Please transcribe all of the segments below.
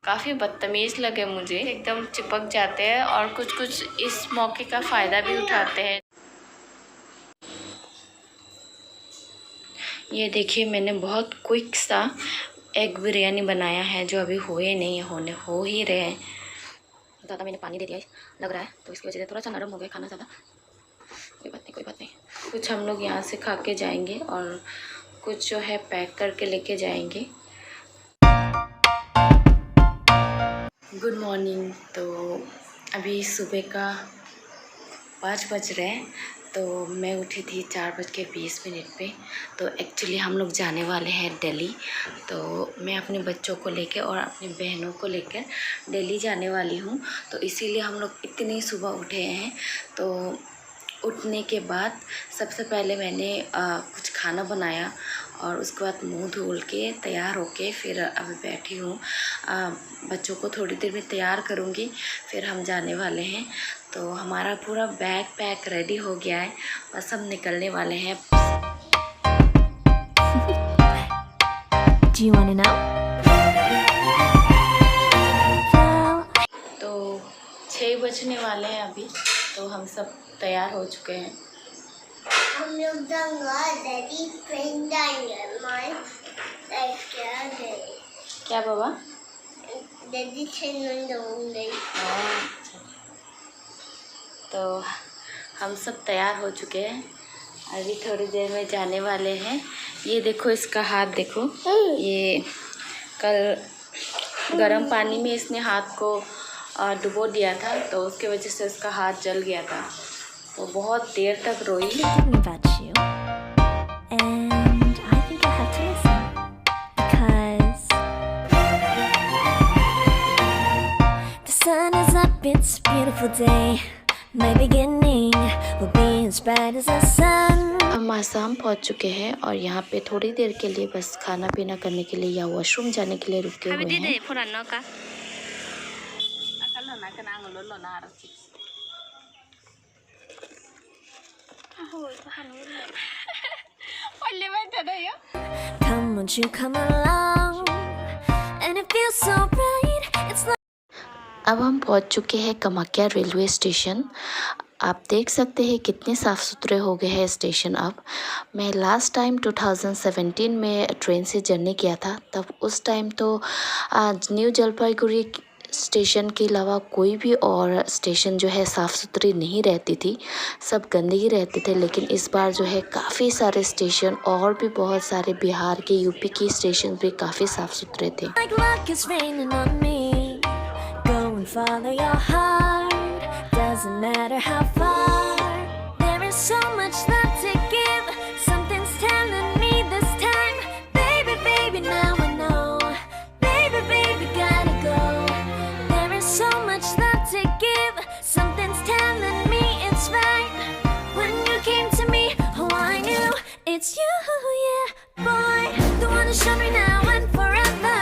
काफ़ी बदतमीज़ लगे मुझे, एकदम चिपक जाते हैं और कुछ कुछ इस मौके का फ़ायदा भी उठाते हैं। ये देखिए मैंने बहुत क्विक सा एग बिरयानी बनाया है जो अभी हुए नहीं, हो ही रहे हैं। ज़्यादा मैंने पानी दे दिया लग रहा है, तो इसकी वजह से थोड़ा सा नरम हो गया खाना ज़्यादा। कोई बात नहीं, कोई बात नहीं। कुछ हम लोग यहाँ से खा के जाएंगे और कुछ जो है पैक करके लेके जाएंगे। Good morning. तो अभी सुबह का 5 बज रहे हैं, तो मैं उठी थी 4:20 पे। तो एक्चुअली हम लोग जाने वाले हैं दिल्ली। तो मैं अपने बच्चों को लेकर और अपनी बहनों को लेकर दिल्ली जाने वाली हूँ, तो इसीलिए हम लोग इतनी सुबह उठे हैं। तो उठने के बाद सबसे पहले मैंने कुछ खाना बनाया और उसके बाद मुंह धुल के तैयार होके फिर अभी बैठी हूँ। बच्चों को थोड़ी देर में तैयार करूँगी, फिर हम जाने वाले हैं। तो हमारा पूरा बैग पैक रेडी हो गया है, बस हम निकलने वाले हैं। Do you wanna know? तो 6 बजने वाले हैं अभी, तो हम सब तैयार हो चुके हैं। हम लोग डैडी फ्रेंड जाएंगे। क्या बाबा? डैडी जाऊंगे। तो हम सब तैयार हो चुके हैं, अभी थोड़ी देर में जाने वाले हैं। ये देखो इसका हाथ देखो, ये कल गर्म पानी में इसने हाथ को डुबो दिया था, तो उसके वजह से उसका हाथ जल गया था। तो बहुत देर तक रोई। It's a beautiful day. My beginning will be as bright as the sun. हम आसाम पहुंच चुके हैं और यहाँ पे थोड़ी देर के लिए बस खाना पीना करने के लिए या वॉशरूम जाने के लिए रुके हुए हैं। Come won't you come along? And it feels so bright. It's like अब हम पहुंच चुके हैं कामाख्या रेलवे स्टेशन। आप देख सकते हैं कितने साफ़ सुथरे हो गए हैं स्टेशन अब। मैं लास्ट टाइम 2017 में ट्रेन से जर्नी किया था, तब उस टाइम तो न्यू जलपाईगुड़ी स्टेशन के अलावा कोई भी और स्टेशन जो है साफ़ सुथरी नहीं रहती थी, सब गंदे ही रहते थे। लेकिन इस बार जो है काफ़ी सारे स्टेशन और भी बहुत सारे बिहार के, यूपी के स्टेशन भी काफ़ी साफ़ सुथरे थे। luck is raining on me. Go and follow your heart. Doesn't matter how far. There is so much love to give. Something's telling me this time. Baby, baby, now I know. Baby, baby, gotta go. There is so much love to give. Something's telling me it's right. When you came to me, oh, I knew it's you, yeah, boy. The one to show me now and forever.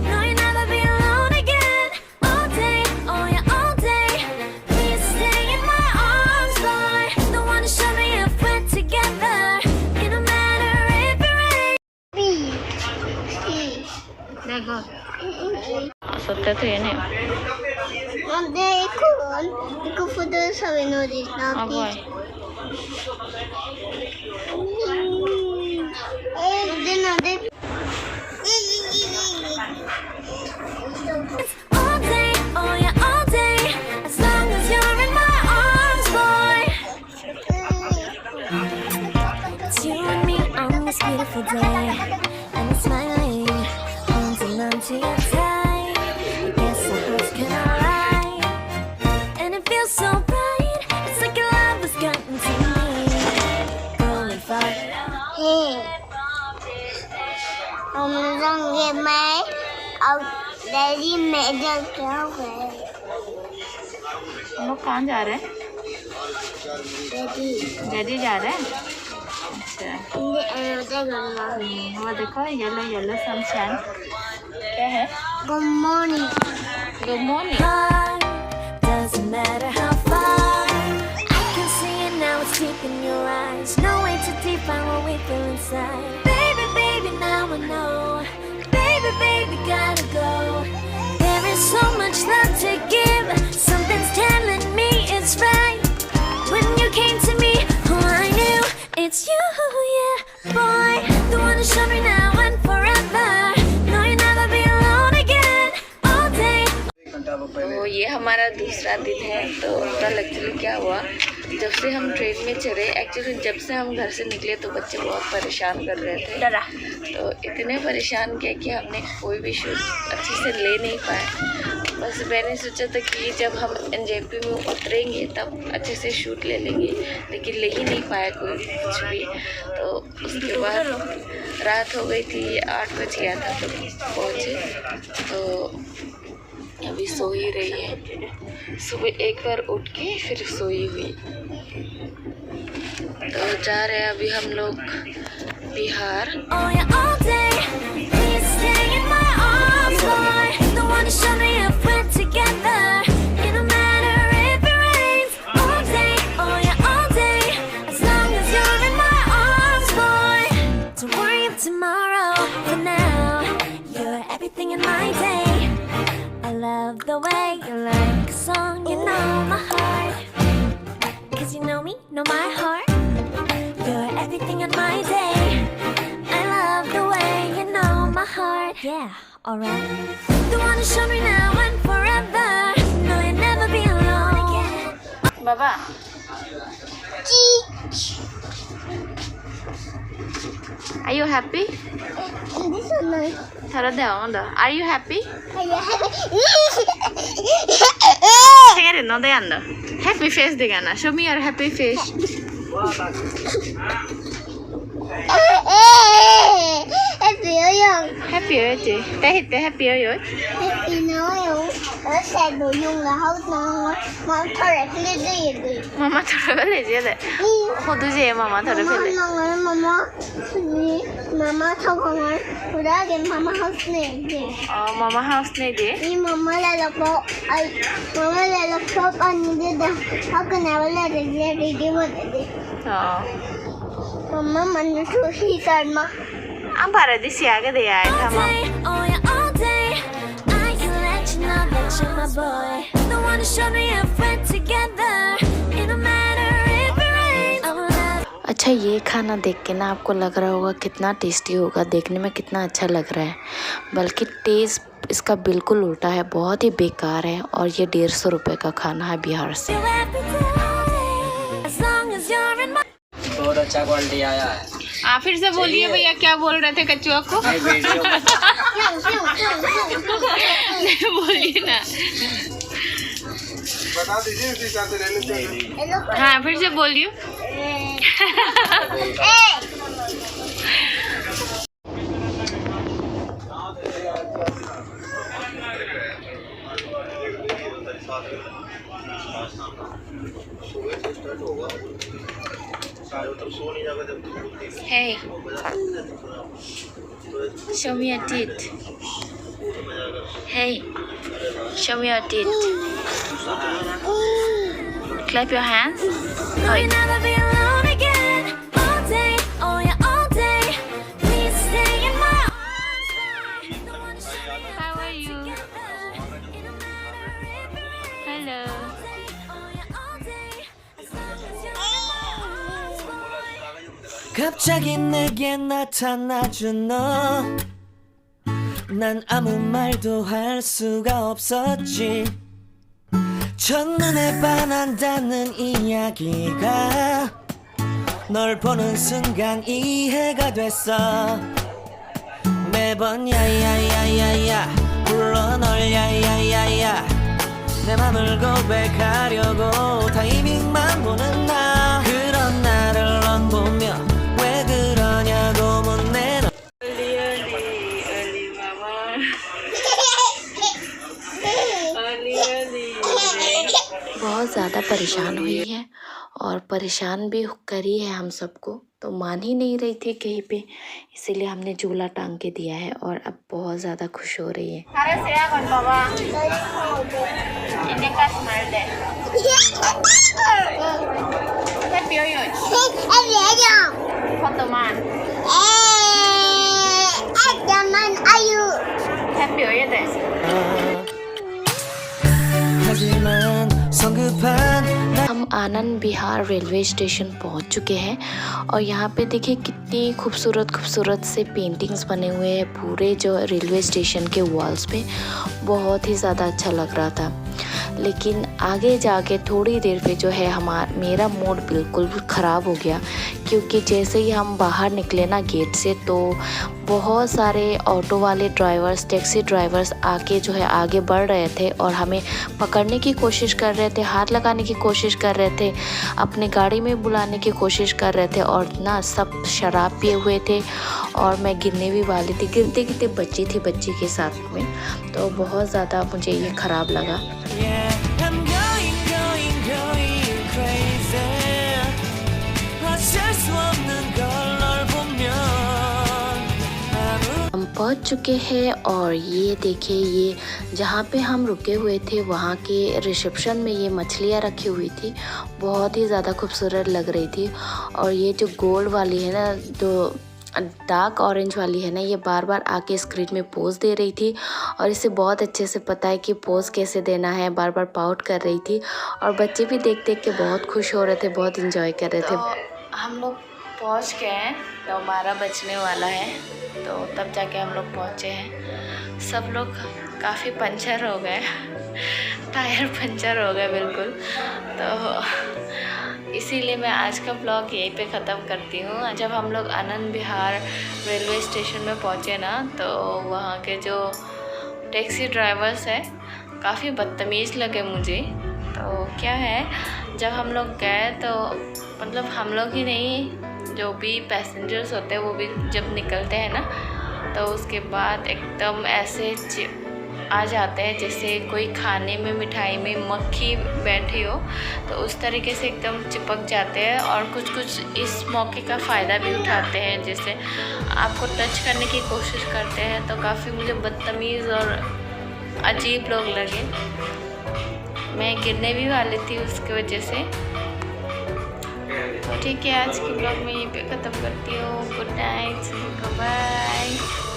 No, you'll never be alone again. All day, oh yeah, all day. Please stay in my arms, boy. The one to show me if we're together. It don't matter if it rains. देखो सत्य तो ये नहीं देखो photo सब notice ना एक दिन देख All day, oh yeah, all day. As long as you're in my arms, boy. It's you and me on this beautiful day. And it's smiling, holding on to your tight. I guess our hearts can align. And it feels so bright. It's like your love has gotten to me. Going far. हम रंगे मैं और daddy medal क्या हुए हम लोग कहाँ जा रहे हैं? डैडी जा रहे हैं। अच्छा वो देखो येलो येलो सनशाइन क्या है? Good morning good morning. Doesn't matter how far. I can see it now, it's deep in your eyes. No way to define what we feel inside. Baby, baby, now I know. Baby, baby, gotta go. There is ये हमारा दूसरा दिन है। तो कल actually क्या हुआ, जब से हम ट्रेन में चढ़े, एक्चुअली जब से हम घर से निकले तो बच्चे बहुत परेशान कर रहे थे। तो इतने परेशान किया कि हमने कोई भी शूट अच्छे से ले नहीं पाए। बस मैंने सोचा था कि जब हम एनजेपी में उतरेंगे तब अच्छे से शूट ले लेंगे, लेकिन ले ही नहीं पाया कोई कुछ भी। तो उसके बाद रात हो गई थी, 8 बज गया था तो पहुँचे। तो अभी सो ही रही है, सुबह एक बार उठ के फिर सोई हुई। तो जा रहे हैं अभी हम लोग Bihar. Oh yeah, all day. Please stay in my arms, boy. The one to show me if we're together. It don't matter if it rains. All day, oh yeah, all day. As long as you're in my arms, boy. Don't worry about tomorrow. For now, you're everything in my day. I love the way you like a song. You know my heart. 'Cause you know me, know my heart. You're everything in my day. I love the way you know my heart. Yeah, alright. The one to show me now and forever. No, you'll never be alone again. Baba Are you happy? This one no. Thara de onda. Are you happy? Are you happy? Singere no de anda. Happy face de gana. Show me your happy face. Happy young. Happy hoje. Te hitte happy hoje. Happy no. Nó sẽ đồ dùng là hậu nó mà thôi là cái gì vậy? Mama thora bele je de. Khodu je mama thora bele. Mama thâu không ấy. Hồi đó cái mama house này gì? Mama house ne de. Đi mama là có ai mama là có con đi đâu? Họ cái nào là đi một đi. Mama mình nó suy san mà. Ang para di siya ga de ay All tama. day, oh yeah, all day. I can let you know that you're my boy. The one to show me if we're together. It don't matter if it rains. I will love. अच्छा, ये खाना देख के ना आपको लग रहा होगा कितना टेस्टी होगा, देखने में कितना अच्छा लग रहा है, बल्कि टेस्ट इसका बिल्कुल उल्टा है, बहुत ही बेकार है। और ये 150 रुपये का खाना है बिहार से। You every day. As long as you're in my. बहुत अच्छा क्वालिटी आया है। फिर से बोलिए भैया, क्या बोल रहे थे कचुआ को? वीडियो बोलिए ना। बता दीजिए उसी हिसाब से ले लेते। हाँ, फिर से बोलिए। Hey, show me your teeth. Hey, show me your teeth. Clap your hands. No, you'll never be alone again. All day, oh yeah, all day. Please stay in my arms, boy. The one to show me How are you? together. It don't matter if it rains. Hello. Oh yeah, all day. As long as you're in my arms, boy. 갑자기 내게 나타나준 너, 난 아무 말도 할 수가 없었지. 첫눈에 반한다는 이야기가 널 보는 순간 이해가 됐어. 매번 야야야야야 불러 널 야야야야, 내 맘을 고백하려고 타이밍만 보는 나. 그런 나를 넌 보며 왜 그러냐고 묻네. 너 Early, mama. Early. बहुत ज़्यादा परेशान हुई है और परेशान भी करी है हम सबको, तो मान ही नहीं रही थी कहीं पे, इसीलिए हमने झूला टांग के दिया है और अब बहुत ज़्यादा खुश हो रही है। 하지만 성급한 हम आनंद विहार रेलवे स्टेशन पहुंच चुके हैं और यहाँ पे देखिए कितनी खूबसूरत से पेंटिंग्स बने हुए हैं पूरे जो रेलवे स्टेशन के वॉल्स पे, बहुत ही ज़्यादा अच्छा लग रहा था। लेकिन आगे जाके थोड़ी देर पे जो है मेरा मूड बिल्कुल ख़राब हो गया, क्योंकि जैसे ही हम बाहर निकले ना गेट से, तो बहुत सारे ऑटो वाले ड्राइवर्स, टैक्सी ड्राइवर्स आके जो है आगे बढ़ रहे थे और हमें पकड़ने की कोशिश कर रहे थे, हाथ लगाने की कोशिश कर रहे थे, अपनी गाड़ी में बुलाने की कोशिश कर रहे थे, और ना सब शराब पिए हुए थे। और मैं गिरने भी वाली थी, गिरते गिरते बच्ची थी बच्ची के साथ में, तो बहुत ज़्यादा मुझे ये ख़राब लगा। Yeah, I'm going crazy. 어쩔 수 없는 걸 널 보면 हम पहुंच चुके हैं और ये देखिए, ये जहाँ पे हम रुके हुए थे वहाँ के रिसेप्शन में ये मछलियाँ रखी हुई थी, बहुत ही ज़्यादा खूबसूरत लग रही थी। और ये जो गोल्ड वाली है ना, जो डार्क ऑरेंज वाली है ना, ये बार बार आके स्क्रीन में पोज दे रही थी और इसे बहुत अच्छे से पता है कि पोज कैसे देना है, बार बार पाउट कर रही थी। और बच्चे भी देख देख के बहुत खुश हो रहे थे, बहुत इंजॉय कर रहे थे। तो हम लोग पहुंच गए हैं, तो 12 बजने वाला है, तो तब जाके हम लोग पहुंचे हैं। सब लोग काफ़ी पंचर हो गए टायर पंचर हो गए बिल्कुल। तो इसीलिए मैं आज का ब्लॉग यहीं पे ख़त्म करती हूँ। जब हम लोग आनंद विहार रेलवे स्टेशन में पहुँचे ना, तो वहाँ के जो टैक्सी ड्राइवर्स हैं काफ़ी बदतमीज़ लगे मुझे। तो क्या है, जब हम लोग गए तो मतलब हम लोग ही नहीं, जो भी पैसेंजर्स होते हैं वो भी जब निकलते हैं ना, तो उसके बाद एकदम ऐसे आ जाते हैं जैसे कोई खाने में, मिठाई में मक्खी बैठी हो, तो उस तरीके से एकदम चिपक जाते हैं। और कुछ कुछ इस मौके का फ़ायदा भी उठाते हैं, जैसे आपको टच करने की कोशिश करते हैं। तो काफ़ी मुझे बदतमीज़ और अजीब लोग लगे। मैं गिरने भी वाली थी उसकी वजह से। तो ठीक है, आज के ब्लॉग में यहीं पे ख़त्म करती हूँ। Good night, bye.